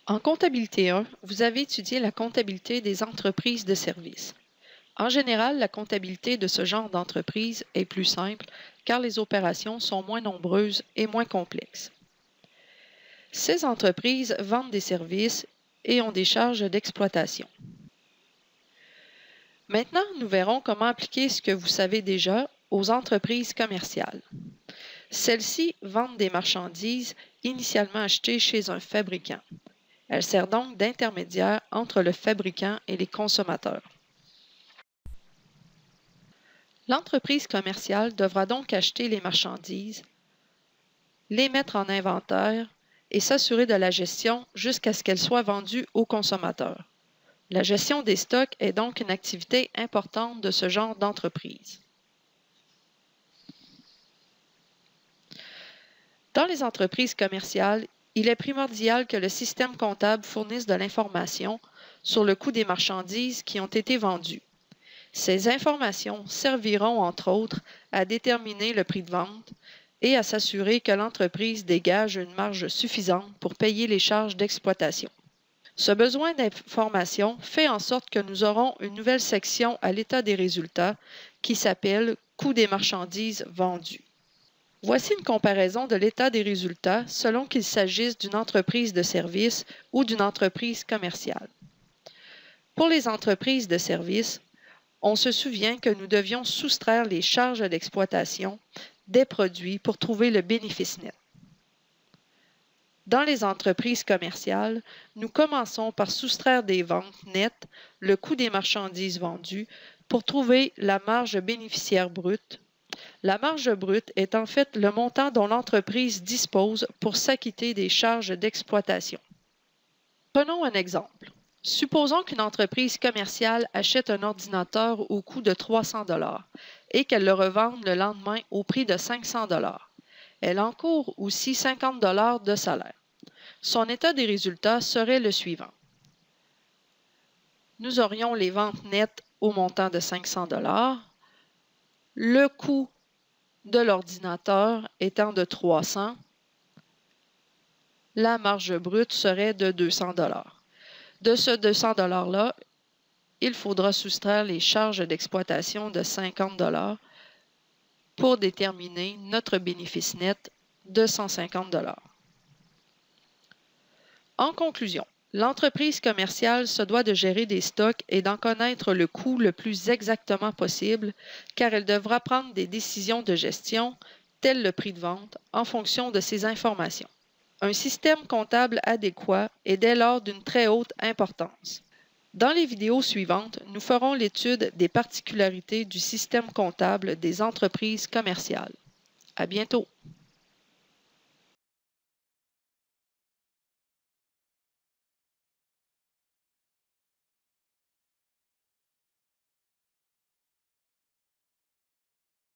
En comptabilité 1, vous avez étudié la comptabilité des entreprises de services. En général, la comptabilité de ce genre d'entreprise est plus simple car les opérations sont moins nombreuses et moins complexes. Ces entreprises vendent des services et ont des charges d'exploitation. Maintenant, nous verrons comment appliquer ce que vous savez déjà aux entreprises commerciales. Celles-ci vendent des marchandises initialement achetées chez un fabricant. Elle sert donc d'intermédiaire entre le fabricant et les consommateurs. L'entreprise commerciale devra donc acheter les marchandises, les mettre en inventaire et s'assurer de la gestion jusqu'à ce qu'elles soient vendues aux consommateurs. La gestion des stocks est donc une activité importante de ce genre d'entreprise. Dans les entreprises commerciales, il est primordial que le système comptable fournisse de l'information sur le coût des marchandises qui ont été vendues. Ces informations serviront, entre autres, à déterminer le prix de vente et à s'assurer que l'entreprise dégage une marge suffisante pour payer les charges d'exploitation. Ce besoin d'information fait en sorte que nous aurons une nouvelle section à l'état des résultats qui s'appelle « Coût des marchandises vendues ». Voici une comparaison de l'état des résultats selon qu'il s'agisse d'une entreprise de services ou d'une entreprise commerciale. Pour les entreprises de services, on se souvient que nous devions soustraire les charges d'exploitation des produits pour trouver le bénéfice net. Dans les entreprises commerciales, nous commençons par soustraire des ventes nettes le coût des marchandises vendues pour trouver la marge bénéficiaire brute. La marge brute est en fait le montant dont l'entreprise dispose pour s'acquitter des charges d'exploitation. Prenons un exemple. Supposons qu'une entreprise commerciale achète un ordinateur au coût de 300 $ et qu'elle le revende le lendemain au prix de 500 $. Elle encourt aussi 50 $ de salaire. Son état des résultats serait le suivant. Nous aurions les ventes nettes au montant de 500 $, le coût de l'ordinateur étant de 300 $, la marge brute serait de 200 $. De ce 200 $-là, il faudra soustraire les charges d'exploitation de 50 $ pour déterminer notre bénéfice net de 150 $. En conclusion, l'entreprise commerciale se doit de gérer des stocks et d'en connaître le coût le plus exactement possible, car elle devra prendre des décisions de gestion, telles le prix de vente, en fonction de ces informations. Un système comptable adéquat est dès lors d'une très haute importance. Dans les vidéos suivantes, nous ferons l'étude des particularités du système comptable des entreprises commerciales. À bientôt!